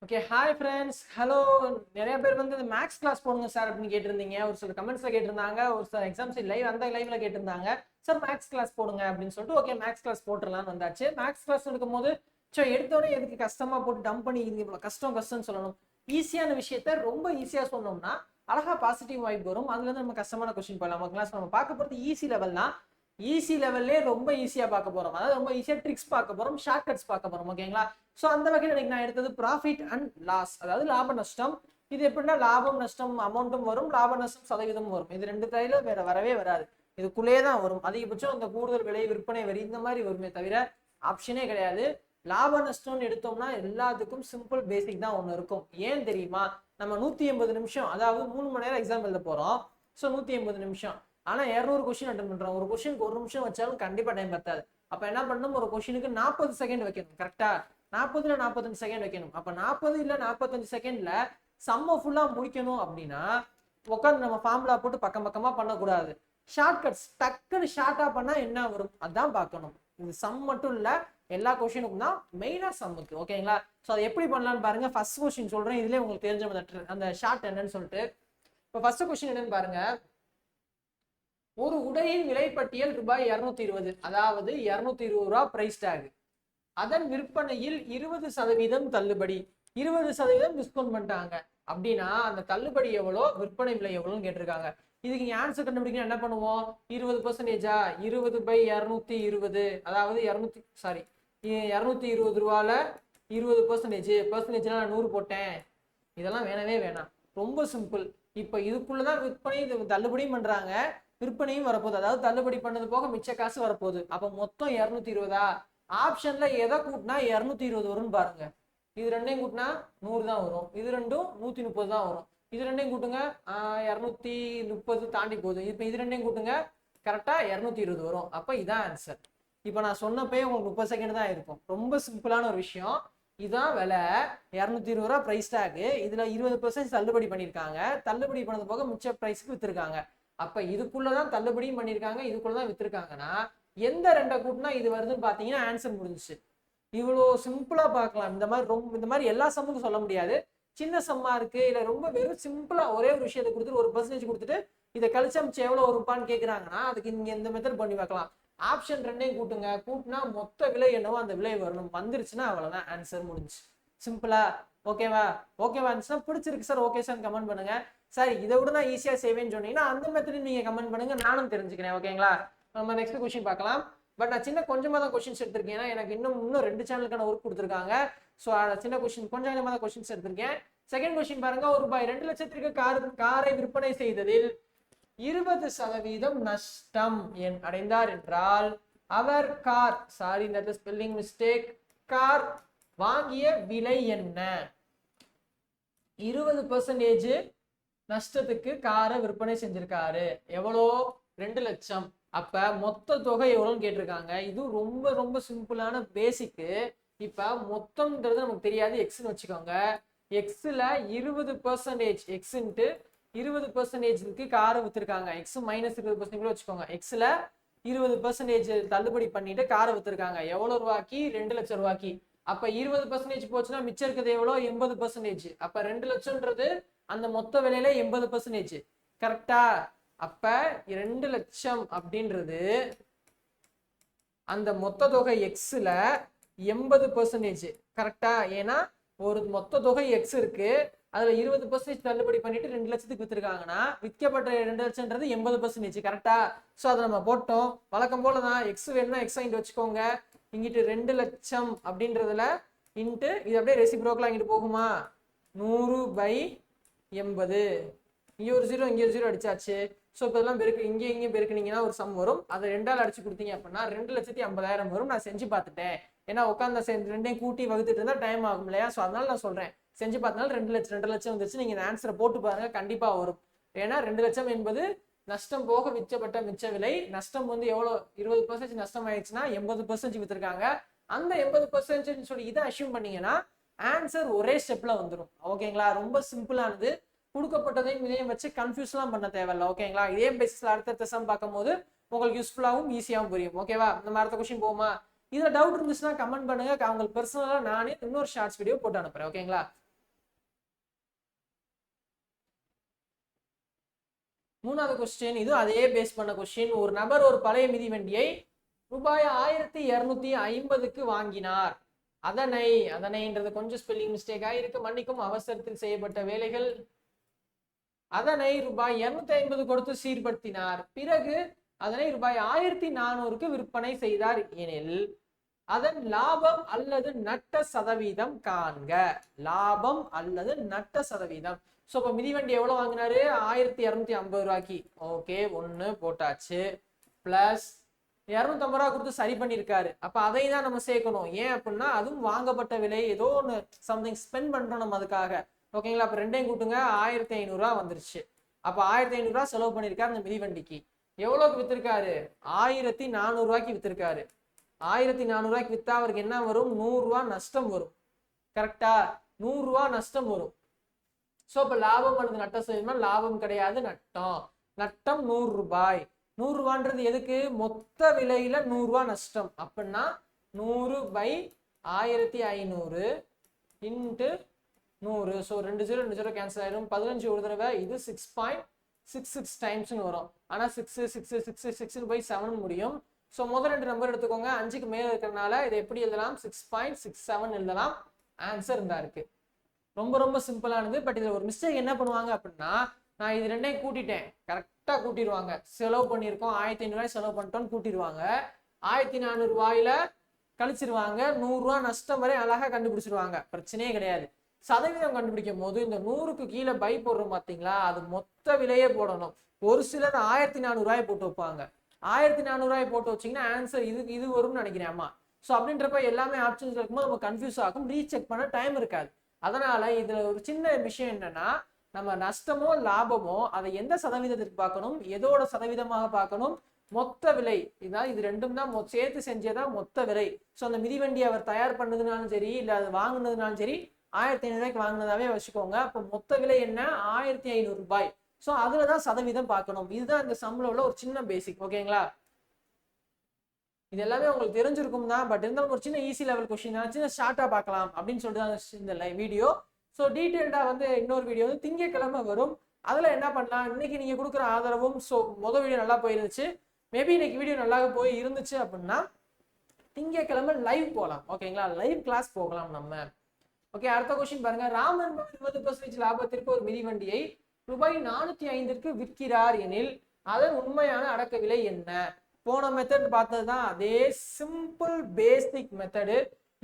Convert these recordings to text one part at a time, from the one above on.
Okay hi friends hello. நிறைய பேர் வந்து இந்த மேக்ஸ் கிளாஸ் போடுங்க சார் அப்படின்னு கேட்டிருந்தீங்க. ஒரு சில கமெண்ட்ஸில் கேட்டிருந்தாங்க, ஒரு சில எக்ஸாம்ஸ் லைவ்ல கேட்டிருந்தாங்க சார் மேக்ஸ் கிளாஸ் போடுங்க அப்படின்னு சொல்லிட்டு. ஓகே மேக்ஸ் கிளாஸ் போட்டுடலாம்னு வந்தாச்சு. மேக்ஸ் கிளாஸ் எடுக்கும்போது எடுத்தோடனே எதுக்கு கஷ்டமா போட்டு டம்ப் பண்ணி இது இவ்வளோ கஷ்டம்னு சொல்லணும். ஈஸியான விஷயத்த ரொம்ப ஈஸியாக சொன்னோம்னா அழகா பாசிட்டிவ் வைப் வரும். அதுல இருந்து நம்ம கஷ்டமான கொஸ்டின் போயிடலாம். நம்ம கிளாஸ் நம்ம பார்க்க போகிறது ஈஸி லெவல்னா ஈஸி லெவல்லே ரொம்ப ஈஸியா பார்க்க போறோம். அதாவது ரொம்ப ஈஸியா ட்ரிக்ஸ் பார்க்க போறோம், ஷார்ட் கட்ஸ் பார்க்க போறோம். ஓகேங்களா? ஸோ அந்த வகையில் எனக்கு நான் எடுத்தது ப்ராஃபிட் அண்ட் லாஸ், அதாவது லாப நஷ்டம். இது எப்படின்னா லாபம் நஷ்டம் அமௌண்ட்டும் வரும், லாப நஷ்டம் சதவீதமும் வரும். இது ரெண்டு தையில வேற வரவே வராது, இதுக்குள்ளேயே தான் வரும். அதிகபட்சம் இந்த கூடுதல் விலை விற்பனை வரி இந்த மாதிரி வருமே தவிர ஆப்ஷனே கிடையாது. லாப நஷ்டம்னு எடுத்தோம்னா எல்லாத்துக்கும் சிம்பிள் பேசிக் தான் ஒன்று இருக்கும். ஏன் தெரியுமா? நம்ம 180 நிமிஷம், அதாவது 3 மணி நேரம் எக்ஸாம் எழுத போறோம். ஸோ 180 நிமிஷம், ஆனா 200 கொஸ்டின் அட்டன் பண்றோம். ஒரு கொஸ்டினுக்கு 1 நிமிஷம் வச்சாலும் கண்டிப்பா டைம் பத்தாது. அப்ப என்ன பண்ணணும்? ஒரு கொஸ்டினுக்கு 40 செகண்ட் வைக்கணும். கரெக்டா? 40 இல்ல 45 செகண்ட் வைக்கணும். அப்ப 40 இல்ல 45 செகண்ட்ல சம்ம ஃபுல்லா முடிக்கணும் அப்படின்னா உட்காந்து நம்ம ஃபார்முலா போட்டு பக்கம் பக்கமா பண்ணக்கூடாது. ஷார்ட் கட்ஸ் டக்குன்னு ஷார்ட்டா பண்ணா என்ன வரும் அதான் பார்க்கணும். இது சம் மட்டும் இல்ல, எல்லா கொஸ்டினுக்கும் தான், மெயினா சம்முக்கு. ஓகேங்களா? ஸோ அதை எப்படி பண்ணலாம்னு பாருங்க. ஃபர்ஸ்ட் கொஸ்டின் சொல்றேன், இதுல உங்களுக்கு தெரிஞ்ச அந்த ஷார்ட் என்னன்னு சொல்லிட்டு. இப்போ ஃபர்ஸ்ட் கொஸ்டின் என்னன்னு பாருங்க. ஒரு உடையின் விலைப்பட்டியல் ரூபாய் 220, அதாவது 220 ரூபா பிரைஸ் டேக். அதன் விற்பனையில் 20% தள்ளுபடி, 20% டிஸ்கவுண்ட் பண்ணிட்டாங்க அப்படின்னா அந்த தள்ளுபடி எவ்வளோ, விற்பனை விலை எவ்வளோன்னு கேட்டிருக்காங்க. இதுக்கு நீங்க ஆன்சர் கண்டுபிடிக்கணும். என்ன பண்ணுவோம்? 20%, 20/220, அதாவது 220 ரூபால 20%, நான் 100 போட்டேன். இதெல்லாம் வேணவே வேணாம், ரொம்ப சிம்பிள். இப்போ இதுக்குள்ளதான் விற்பனை, இது தள்ளுபடியும் பண்றாங்க, விற்பனையும் வரப்போகுது. அதாவது தள்ளுபடி பண்ணது போக மிச்ச காசு வரப்போகுது. அப்ப மொத்தம் 220. ஆப்ஷன்ல எதை கூட்டினா 220 வரும்னு பாருங்க. இது ரெண்டையும் கூட்டினா 100 தான் வரும், இது ரெண்டும் 130 தான் வரும். இது ரெண்டையும் கூட்டுங்க, 230 தாண்டி போகுது. இப்ப இது ரெண்டையும் கூட்டுங்க, கரெக்டா 220 வரும். அப்ப இதான் ஆன்சர். இப்ப நான் சொன்னப்பே உங்களுக்கு 30 செகண்ட் தான் இருக்கும். ரொம்ப சிம்பிளான ஒரு விஷயம். இதான் விலை, 220 ரூபா பிரைஸ் டேக். இதுல 20% தள்ளுபடி பண்ணிருக்காங்க. தள்ளுபடி பண்ணது போக மிச்ச பிரைஸ்க்கு வித்துருக்காங்க. அப்ப இதுக்குள்ளதான் தள்ளுபடியும் பண்ணிருக்காங்க, இதுக்குள்ளதான் வித்துருக்காங்கன்னா எந்த ரெண்டை கூட்டினா இது வருதுன்னு பாத்தீங்கன்னா ஆன்சர் முடிஞ்சிச்சு. இவ்வளோ சிம்பிளா பார்க்கலாம். இந்த மாதிரி எல்லா சம்முக்கும் சொல்ல முடியாது. சின்ன சம்மா இருக்கு, இல்ல ரொம்ப வெறும் சிம்பிளா ஒரே ஒரு விஷயத்தை கொடுத்துட்டு 1% கொடுத்துட்டு இதை கழிச்சு அமைச்சு எவ்வளவு வரும்பான்னு கேட்கறாங்கன்னா அதுக்கு நீங்க இந்த மெத்தட் பண்ணி பார்க்கலாம். ஆப்ஷன் ரெண்டையும் கூட்டுங்க, கூட்டினா மொத்த விலை என்னவோ அந்த விலை வரணும். வந்துருச்சுன்னா அவ்வளவுதான், ஆன்சர் முடிஞ்சு. சிம்பிளா? ஓகேவா? ஓகேவா இருந்துச்சுன்னா பிடிச்சிருக்கு சார், ஓகே சார் கமெண்ட் பண்ணுங்க. சார் இதை விட நான் ஈஸியா செய்வேன்னு சொன்னீங்கன்னா அந்த மெத்தட் நீங்க கமெண்ட் பண்ணுங்க, நானும் தெரிஞ்சுக்கிறேன். ஓகேங்களா? நம்ம நெக்ஸ்ட் கொஸ்டின் பார்க்கலாம். பட் நான் கொஞ்சமா தான் கொஸ்டின்ஸ் எடுத்திருக்கேன். ஏன்னா எனக்கு இன்னும் 2 சேனலுக்கான ஒர்க் கொடுத்துருக்காங்க. ஸோ சின்ன கொஸ்டின், கொஞ்சமா தான் கொஸ்டின்ஸ் எடுத்திருக்கேன். செகண்ட் கொஸ்டின் பாருங்க. ரூபாய் 2 லட்சத்திற்கு காரை விற்பனை செய்ததில் 20% நஷ்டம் அடைந்தார் என்றால் அவர் ஸ்பெல்லிங் மிஸ்டேக், கார் வாங்கிய விலை என்ன? 20% நஷ்டத்துக்கு காரை விற்பனை செஞ்சிருக்காரு. எவ்வளோ? 2 லட்சம். அப்ப மொத்த தொகை எவ்வளோன்னு கேட்டிருக்காங்க. இது ரொம்ப ரொம்ப சிம்பிளான பேசிக்கு. இப்ப மொத்தம்ன்றது நமக்கு தெரியாது, எக்ஸ்ன்னு வச்சுக்கோங்க. எக்ஸ்ல 20%, எக்ஸ் இன்ட்டு 20%க்கு காரை வித்துருக்காங்க. எக்ஸ் மைனஸ் 20% கூட வச்சுக்கோங்க. எக்ஸ்ல 20% தள்ளுபடி பண்ணிட்டு காரை வித்துருக்காங்க. எவ்வளவு ரூபாய்க்கு? 2 லட்சம் ரூபாய்க்கு. அப்ப 20% போச்சுன்னா மிச்சம் இருக்கிறது எவ்வளோ? 80%. அப்ப 2 லட்சம்ன்றது அந்த மொத்த விலையில 80%. கரெக்டா? அப்ப 2 லட்சம் அப்படின்றது அந்த மொத்த தொகை எக்ஸ்ல 80%. கரெக்டா? ஏன்னா ஒரு மொத்த தொகை எக்ஸ் இருக்கு, அதுல 20% தள்ளுபடி பண்ணிட்டு 2 லட்சத்துக்கு வித்துருக்காங்கன்னா விற்கப்பட்ட 2 லட்சம்ன்றது 80%. கரெக்டா? ஸோ அதை நம்ம போட்டோம். வழக்கம் போலதான், எக்ஸ் வேணும்னா எக்ஸ் இன்ட்டு வச்சுக்கோங்க. இங்கிட்டு 2 லட்சம் அப்படின்றதுல இன்ட்டு இது அப்படியே ரெசிப்ரோக்கலா இங்கிட்டு போகுமா? 100/80. இங்க ஒரு 0 இங்க ஒரு 0 அடிச்சாச்சு. ஸோ இப்போ இதெல்லாம் இங்கேயும் பெருக்குனீங்கன்னா ஒரு சம் வரும். அதை 2ஆல் அடிச்சு கொடுத்தீங்க அப்படின்னா 2,50,000 வரும். நான் செஞ்சு பார்த்துட்டேன். ஏன்னா உட்காந்து ரெண்டையும் கூட்டி வகுத்துட்டு இருந்தா டைம் ஆகும் இல்லையா? ஸோ அதனால நான் சொல்றேன், செஞ்சு பார்த்தனால 2 லட்சம் வந்துருச்சு. நீங்க ஆன்சரை போட்டு பாருங்க, கண்டிப்பா வரும். ஏன்னா 2 லட்சம் என்பது நஷ்டம் போக விற்கப்பட்ட மிச்ச விலை. நஷ்டம் வந்து எவ்வளோ? 20% நஷ்டம் ஆயிடுச்சுன்னா 80% வித்துருக்காங்க. அந்த 80% சொல்லி இதை அஷ்யூம் பண்ணீங்கன்னா ஆன்சர் ஒரே ஸ்டெப்ல வந்துடும். ஓகேங்களா? ரொம்ப சிம்பிளானது. கொடுக்கப்பட்டதையும் இதையும் வச்சு கன்ஃபியூஸ்லாம் பண்ண தேவையில்ல. ஓகேங்களா? இதே பேசிஸ்ல அடுத்த சம் பார்க்கும் போது உங்களுக்கு யூஸ்ஃபுல்லாகவும் ஈஸியாகவும் புரியும். ஓகேவா? நம்ம அடுத்த கொஸ்டின் போமா? இதுல டவுட் இருந்துச்சுன்னா கமெண்ட் பண்ணுங்க. உங்களுக்கு பர்சனலா நானே இன்னொரு ஷார்ட்ஸ் வீடியோ போட்டு அனுப்புறேன். ஓகேங்களா? மூணாவது கொஸ்டின், இது அதே பேஸ் பண்ண கொஸ்டின். ஒரு நபர் ஒரு பழைய மிதிவண்டியை ரூபாய் 1250க்கு வாங்கினார். அதனைன்றது கொஞ்சம் ஸ்பெல்லிங் மிஸ்டேக் ஆயிருக்கு, மன்னிக்கும். அவசரத்தில் செய்யப்பட்ட வேலைகள். அதனை ரூபாய் 250 கொடுத்து சீர்படுத்தினார். பிறகு அதனை ரூபாய் 1400க்கு விற்பனை செய்தார் எனில் அதன் லாபம் அல்லது நட்ட சதவீதம் காண்க. லாபம் அல்லது நட்ட சதவீதம். ஸோ இப்போ மிதிவண்டி எவ்வளோ வாங்கினாரு? 1250 ரூபாய்க்கு. ஓகே, 1 போட்டாச்சு. பிளஸ் 250 ரூபா கொடுத்து சரி பண்ணியிருக்காரு. அப்போ அதை தான் நம்ம சேர்க்கணும். ஏன் அப்படின்னா அதுவும் வாங்கப்பட்ட விலை, ஏதோ ஒன்று சம்திங் ஸ்பெண்ட் பண்ணுறோம் நம்ம அதுக்காக. ஓகேங்களா? அப்போ ரெண்டையும் கூட்டுங்க, 1500 ரூபா வந்துருச்சு. அப்போ 1500 ரூபா செலவு பண்ணியிருக்காரு அந்த மிதிவண்டிக்கு. எவ்வளோக்கு வித்திருக்காரு? 1400 ரூபாய்க்கு வித்திருக்காரு. 1400 ரூபாய்க்கு வித்தா அவருக்கு என்ன வரும்? 100 ரூபா நஷ்டம் வரும். கரெக்டா? 100 ரூபா நஷ்டம் வரும். ஸோ இப்போ லாபம் அல்லது நட்டம் செய்யணும்னா லாபம் கிடையாது, நட்டம். நட்டம் 100 ரூபாய். 100 ரூபான்றது எதுக்கு? மொத்த விலையில 100 ரூபா நஷ்டம். அப்படின்னா 100/1500 இன்ட்டு 100. ஸோ 2 0 2 0 கேன்சல் ஆயிடும். 15 ஒரு தடவை, இது 6.66 டைம்ஸ்னு வரும். ஆனால் 6 6 6 6 போய் 7 முடியும். ஸோ முதல் 2 நம்பர் எடுத்துக்கோங்க. 5க்கு மேலே இருக்கிறதுனால இதை எப்படி எழுதலாம்? 6.67 எழுதலாம். ஆன்சர் இருந்தா இருக்கு. ரொம்ப ரொம்ப சிம்பிளானது. பட் இதில் ஒரு மிஸ்டேக் என்ன பண்ணுவாங்க அப்படின்னா, நான் இது ரெண்டையும் கூட்டிட்டேன், கரெக்டாக கூட்டிடுவாங்க. செலவு பண்ணியிருக்கோம் 1500 ரூபாய் செலவு பண்ணிட்டோன்னு கூட்டிடுவாங்க. 1400 ரூபாயில கழிச்சிருவாங்க. 100 ரூபா நஷ்டம் வரை அழகாக கண்டுபிடிச்சிருவாங்க. பிரச்சனையே கிடையாது. சதவீதம் கண்டுபிடிக்கும் போது இந்த 100க்கு கீழே பை போடுறோம் பார்த்தீங்களா, அது மொத்த விலையே போடணும். ஒரு சிலர் 1400 ரூபாய் போட்டு வைப்பாங்க. 1400 ரூபாய் போட்டு வச்சிங்கன்னா ஆன்சர் இது வரும்னு நினைக்கிறேன். ஆமா. ஸோ அப்படின்றப்ப எல்லாமே ஆப்ஷன்ஸ் இருக்கும்போது நம்ம கன்ஃபியூஸ் ஆகும், ரீசெக் பண்ண டைம் இருக்காது. அதனால இதுல ஒரு சின்ன விஷயம் என்னன்னா, நம்ம நஷ்டமோ லாபமோ அதை எந்த சதவீதத்திற்கு பார்க்கணும், எதோட சதவீதமாக பார்க்கணும்? மொத்த விலை. இதான் இது ரெண்டும் தான் சேர்த்து செஞ்சதான் மொத்த விலை. ஸோ அந்த மிதிவண்டி அவர் தயார் பண்ணதுனாலும் சரி, இல்லை அது வாங்கினதுனாலும் சரி, 1500 ரூபாய்க்கு வாங்கினதாவே வச்சுக்கோங்க. அப்போ மொத்த விலை என்ன? 1500 ரூபாய். ஸோ அதுலதான் சதவீதம் பார்க்கணும். இதுதான் இந்த சம்ல உள்ள ஒரு சின்ன பேசிக். ஓகேங்களா? இது எல்லாமே உங்களுக்கு தெரிஞ்சிருக்கும் தான். பட் இருந்தாலும் ஒரு சின்ன ஈஸி லெவல் கொஸ்டின் தான், சின்ன ஷார்ட்டா பார்க்கலாம் அப்படின்னு சொல்லிட்டு தான் இந்த வீடியோ. ஸோ டீட்டெயில்டா வந்து இன்னொரு வீடியோ வந்து திங்கட்கிழமை வரும். அதுல என்ன பண்ணலாம், இன்னைக்கு நீங்க கொடுக்குற ஆதரவும், ஸோ மொதல் வீடியோ நல்லா போயிருந்துச்சு, மேபி இன்னைக்கு வீடியோ நல்லா போய் இருந்துச்சு அப்படின்னா திங்கட்கிழமை லைவ் போகலாம். ஓகேங்களா? லைவ் கிளாஸ் போகலாம் நம்ம. ஓகே, அடுத்த கொஸ்டின் பாருங்க. ராமன் 20% லாபத்திற்கு ஒரு மிதிவண்டியை ரூபாய் 405க்கு விற்கிறார் எனில் அதன் உண்மையான அடக்க விலை என்ன? போன மெத்தட் பார்த்ததுதான், அதே சிம்பிள் பேசிக் மெத்தடு.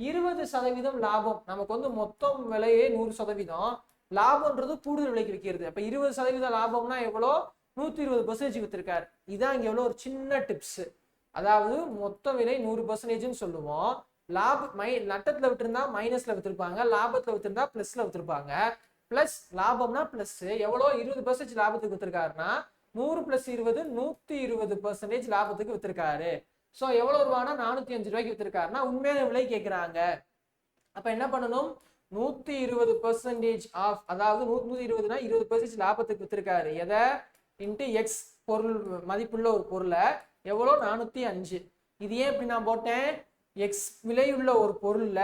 20% லாபம். நமக்கு வந்து மொத்தம் விலையே 100%. லாபம்ன்றது கூடுதல் விலைக்கு விற்கிறது. அப்ப 20% லாபம்னா எவ்வளோ? 120% வித்திருக்காரு. இதான் இங்க எவ்வளோ ஒரு சின்ன டிப்ஸ். அதாவது மொத்த விலை 100%ன்னு சொல்லுவோம். நட்டத்துல விட்டுருந்தா மைனஸ்ல வித்திருப்பாங்க, லாபத்துல வித்திருந்தா பிளஸ்ல வித்திருப்பாங்க. பிளஸ் லாபம்னா பிளஸ் எவ்வளோ? 20% லாபத்துக்கு வித்திருக்காருன்னா 100 + 20 120% லாபத்துக்கு வித்திருக்காரு. ஸோ எவ்வளவு ரூபானா 405 ரூபாய்க்கு வித்திருக்காருன்னா உண்மையான விலை கேட்கிறாங்க. அப்ப என்ன பண்ணணும்? 120% ஆஃப், அதாவது 120னா 20% லாபத்துக்கு வித்திருக்காரு. எதை? இன்ட்டு எக்ஸ் பொருள் மதிப்புள்ள ஒரு பொருளை எவ்வளோ? 405. இது ஏன் இப்படி நான் போட்டேன்? எக்ஸ் விலையுள்ள ஒரு பொருள்ல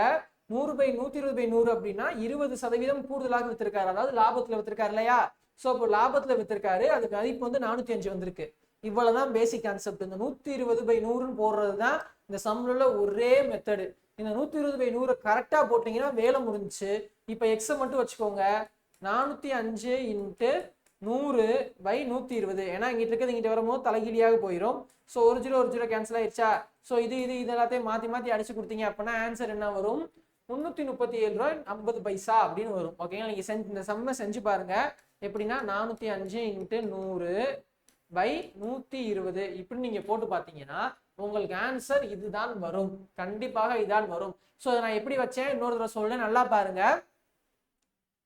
100/120/100 அப்படின்னா 20% கூடுதலாக வித்திருக்காரு, அதாவது லாபத்துல வித்திருக்காரு இல்லையா? ஸோ இப்போ லாபத்துல வித்திருக்காரு, அதுக்கு மதிப்பு வந்து 405 வந்திருக்கு. இவ்வளவுதான் பேசிக் கான்செப்ட். இந்த 120/100ன்னு போடுறது தான் இந்த சம்ல ஒரே மெத்தடு. இந்த 120/100 கரெக்டா போட்டீங்கன்னா வேலை முடிஞ்சுச்சு. இப்போ எக்ஸை மட்டும் வச்சுக்கோங்க. 405 × 100/120. ஏன்னா இங்கிட்ட இருக்கிறது இங்கிட்ட வரும்போது தலைகீழியாக போயிடும். ஸோ ஒரு ஜீரோ கேன்சல் ஆயிடுச்சா? ஸோ இது எல்லாத்தையும் மாத்தி அடிச்சு கொடுத்தீங்க அப்படின்னா ஆன்சர் என்ன வரும்? 337 ரூபாய் 50 பைசா அப்படின்னு வரும். ஓகேங்களா? நீங்க இந்த சம்மை செஞ்சு பாருங்க. எப்படின்னா 405 × 100/120 இப்படி நீங்க போட்டு பார்த்தீங்கன்னா உங்களுக்கு ஆன்சர் இதுதான் வரும். கண்டிப்பாக இதான் வரும். ஸோ நான் எப்படி வச்சேன் இன்னொரு தடவை சொல்றேன், நல்லா பாருங்க.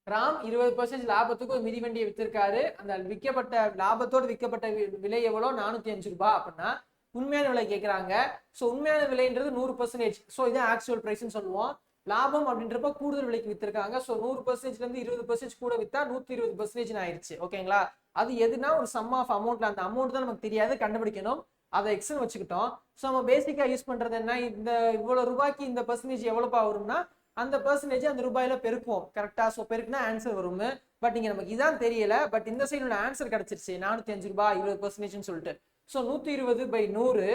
ராம் 20% லாபத்துக்கு ஒரு மிதிவண்டியை வித்திருக்காரு. அந்த விற்கப்பட்ட லாபத்தோடு விற்கப்பட்ட விலை எவ்வளோ? 405 ரூபாய். அப்படின்னா உண்மையான விலை கேட்கிறாங்க. ஸோ உண்மையான விலைன்றது 100%. ஸோ இதான் ஆக்சுவல் பிரைஸ்ன்னு சொல்லுவோம். லாபம் அப்படின்றப்ப கூடுதல் விலைக்கு வித்திருக்காங்க. ஸோ 100%ல இருந்து 20% கூட வித்தா 120% ஆயிடுச்சு. ஓகேங்களா? அது எதுனா ஒரு சம் ஆஃப் அமௌண்ட்ல, அந்த அமௌண்ட் தான் நமக்கு தெரியாது, கண்டுபிடிக்கணும். அதை எக்ஸ்னு வச்சுக்கிட்டோம். ஸோ நம்ம பேசிக்கா யூஸ் பண்றது என்ன? இந்த இவ்வளவு ரூபாய்க்கு இந்த பெர்சன்டேஜ் எவ்வளோப்பா வரும்னா அந்த பெர்சன்டேஜ் அந்த ரூபாயில பெருக்குவோம் கரெக்டா. ஸோ பெருக்குனா ஆன்சர் வரும். பட் இங்க நமக்கு இதான் தெரியல. பட் இந்த சைடோட ஆன்சர் கிடைச்சிருச்சு 405 ரூபாய் 20% சொல்லிட்டு. ஸோ 120/100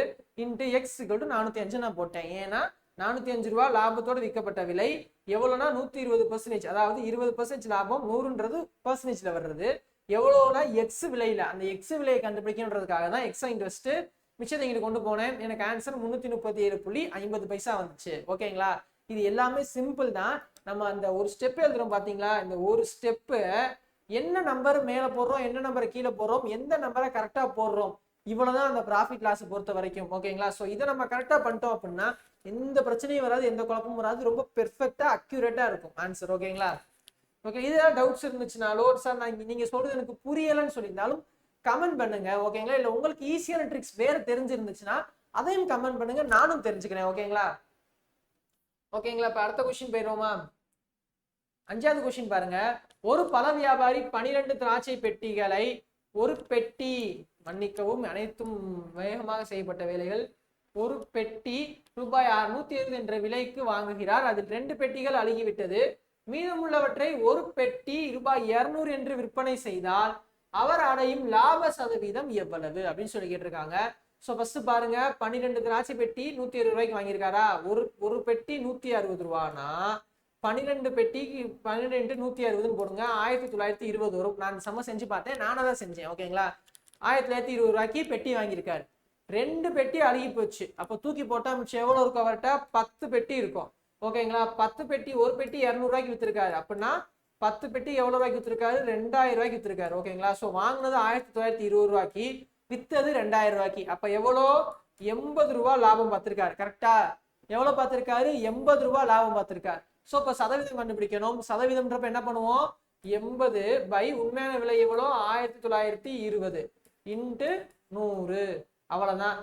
இன்ட்டு எக்ஸ் = 405 நான் போட்டேன். ஏன்னா 405 ரூபாய் லாபத்தோட விற்கப்பட்ட விலை எவ்வளோனா 120%, அதாவது 20% லாபம் 100ன்றது பெர்சன்டேஜ்ல வர்றது. எவ்வளோனா எக்ஸ் விலையில, அந்த எக்ஸ் விலையை கண்டுபிடிக்கணுன்றதுக்காக தான் எக்ஸை இன்வெஸ்ட் மிச்சத்தை இங்கிட்டு கொண்டு போனேன். எனக்கு ஆன்சர் 337.50 வந்துச்சு. ஓகேங்களா. இது எல்லாமே சிம்பிள் தான். நம்ம அந்த ஒரு ஸ்டெப் எழுதுறோம் பாத்தீங்களா, இந்த ஒரு ஸ்டெப்பு என்ன நம்பர் மேல போடுறோம், என்ன நம்பரை கீழே போடுறோம், எந்த நம்பரை கரெக்டா போடுறோம், இவ்வளவுதான் அந்த ப்ராஃபிட் லாஸ் பொறுத்த வரைக்கும். ஓகேங்களா. ஸோ இதை நம்ம கரெக்டா பண்ணிட்டோம் அப்படின்னா எந்த பிரச்சனையும் வராது, எந்த குழப்பமும் வராது, ரொம்ப பெர்ஃபெக்டா அக்யூரேட்டா இருக்கும் ஆன்சர். ஓகேங்களா. ஓகே, இதெல்லாம் டவுட்ஸ் இருந்துச்சுனாலோ சார் நான் நீங்க சொல்றது எனக்கு புரியலன்னு சொல்லியிருந்தாலும் கமெண்ட் பண்ணுங்க. ஓகேங்களா. இல்ல உங்களுக்கு ஈஸியான ட்ரிக்ஸ் வேற தெரிஞ்சிருந்துச்சுன்னா அதையும் கமெண்ட் பண்ணுங்க, நானும் தெரிஞ்சுக்கிறேன். ஓகேங்களா. ஓகேங்களா. இப்ப அடுத்த கொஸ்டின் போயிடுவோமா. 5வது கொஸ்டின் பாருங்க. ஒரு பழ வியாபாரி 12 திராட்சை பெட்டிகளை ஒரு பெட்டி, மன்னிக்கவும் அனைத்தும் வேகமாக செய்யப்பட்ட வேலைகள், ஒரு பெட்டி ரூபாய் 620 என்ற விலைக்கு வாங்குகிறார். அதில் 2 பெட்டிகள் அழுகிவிட்டது. மீதமுள்ளவற்றை ஒரு பெட்டி ரூபாய் 200 என்று விற்பனை செய்தால் அவர் அடையும் லாப சதவீதம் எவ்வளவு அப்படின்னு சொல்லி கேட்டிருக்காங்க. ஸோ ஃபர்ஸ்ட் பாருங்க, 12 திராட்சை பெட்டி 120 ரூபாய்க்கு வாங்கியிருக்காரா. ஒரு பெட்டி 160 ரூபானா 12 பெட்டிக்கு 12 × 160 போடுங்க, 1920 வரும். நான் சம செஞ்சு பார்த்தேன், நானாக தான் செஞ்சேன். ஓகேங்களா. 1920 ரூபாய்க்கு பெட்டி வாங்கியிருக்காரு. 2 பெட்டி அழுகி போச்சு. அப்போ தூக்கி போட்டா மிச்சம் எவ்வளவு இருக்கும் அவர்கிட்ட? 10 பெட்டி இருக்கும். ஓகேங்களா. 10 பெட்டி, ஒரு பெட்டி 200 ரூபாய்க்கு வித்திருக்காரு. அப்படின்னா 10 பெட்டி எவ்வளவு ரூபாய்க்கு வித்திருக்காரு? 2000 ரூபாய்க்கு வித்திருக்காரு. ஓகேங்களா. ஸோ வாங்கினது 1920 ரூபாய்க்கு, வித்தது 2000 ரூபாய்க்கு. அப்ப எவ்வளோ? 80 ரூபாய் லாபம் பார்த்திருக்காரு. கரெக்டா. எவ்வளவு பார்த்திருக்காரு? 80 ரூபாய் லாபம் பார்த்திருக்காரு. ஸோ இப்போ சதவீதம் கண்டுபிடிக்கணும். சதவீதம்ன்றப்ப என்ன பண்ணுவோம்? 80 உண்மையான விலை எவ்வளோ? 1920 இன்ட்டு 100. அவ்வளவுதான்.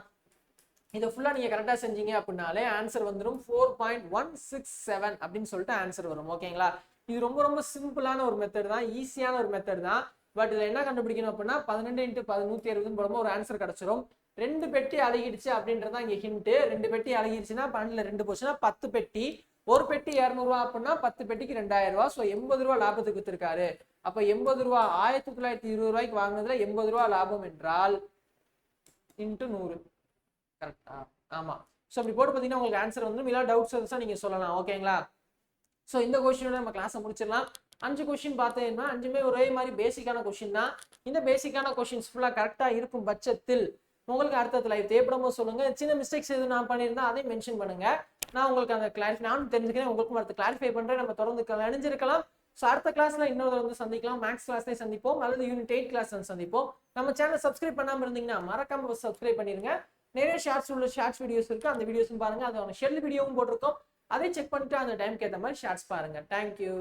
இதை ஃபுல்லா நீங்க கரெக்டா செஞ்சீங்க அப்படின்னாலே ஆன்சர் வந்துடும் 4.167 அப்படின்னு சொல்லிட்டு ஆன்சர் வரும். ஓகேங்களா. இது ரொம்ப ரொம்ப சிம்பிளான ஒரு மெத்தட் தான், ஈஸியான ஒரு மெத்தட் தான். பட் இதுல என்ன கண்டுபிடிக்கணும் அப்படின்னா 12 × 160 போடும்போது ஒரு ஆன்சர் கிடைச்சிடும். 2 பெட்டி அழுகிடுச்சு அப்படின்றதான் இங்க ஹிண்ட். 2 பெட்டி அழுகிடுச்சுன்னா 12ல 2 போச்சுன்னா 10 பெட்டி, ஒரு பெட்டி 200 ரூபாய் அப்படின்னா 10 பெட்டிக்கு 2000 ரூபாய். ஸோ 80 ரூபாய் லாபத்துக்கு வித்திருக்காரு. அப்ப 80 ரூபாய் 1920 ரூபாய்க்கு வாங்கினதுல 80 ரூபாய் லாபம் என்றால் இன்ட்டு 100. கரெக்டா. ஆமா. ஸோ அப்படி போட்டு பார்த்தீங்கன்னா உங்களுக்கு ஆன்சர் வந்து இல்லா டவுட்ஸ் இருந்தா நீங்க சொல்லலாம். ஓகேங்களா. ஸோ இந்த கொஸ்டினோட நம்ம கிளாஸை முடிச்சிடலாம். 5 கொஸ்டின் பார்த்தீங்கன்னா 5மே ஒரே மாதிரி பேசிக்கான கொஸ்டின் தான். இந்த பேசிக்கான கொஸ்டின்ஸ் ஃபுல்லா கரெக்டா இருக்கும் பட்சத்தில் உங்களுக்கு அடுத்த லைவ் தேவைப்படும் சொல்லுங்க. சின்ன மிஸ்டேக்ஸ் எதுவும் நான் பண்ணியிருந்தா அதையும் மென்ஷன் பண்ணுங்க. நான் உங்களுக்கு அந்த கிளாரிஃபை நானும் தெரிஞ்சுக்கிறேன், உங்களுக்கும் அடுத்து கிளாரிஃபை பண்றேன். நம்ம தொடர்ந்து இணைஞ்சிருக்கலாம். ஸோ அடுத்த கிளாஸ்ல இன்னொரு வந்து சந்திக்கலாம். மேக்ஸ் கிளாஸ்ல சந்திப்போம் அல்லது யூனிட் 8 கிளாஸ்ல சந்திப்போம். நம்ம சேனல் சப்ஸ்கிரைப் பண்ணாம இருந்தீங்கன்னா மறக்காம சப்ஸ்கிரைப் பண்ணிருங்க. நிறைய ஷார்ட்ஸ் வீடியோஸ் இருக்கு, அந்த வீடியோஸும் பாருங்க. அதோட ஷெல் வீடியோவும் போட்டிருக்கோம், அதை செக் பண்ணிட்டு அந்த டைம்க்கு ஏற்ற மாதிரி ஷார்ட்ஸ் பாருங்க. தேங்க்யூ.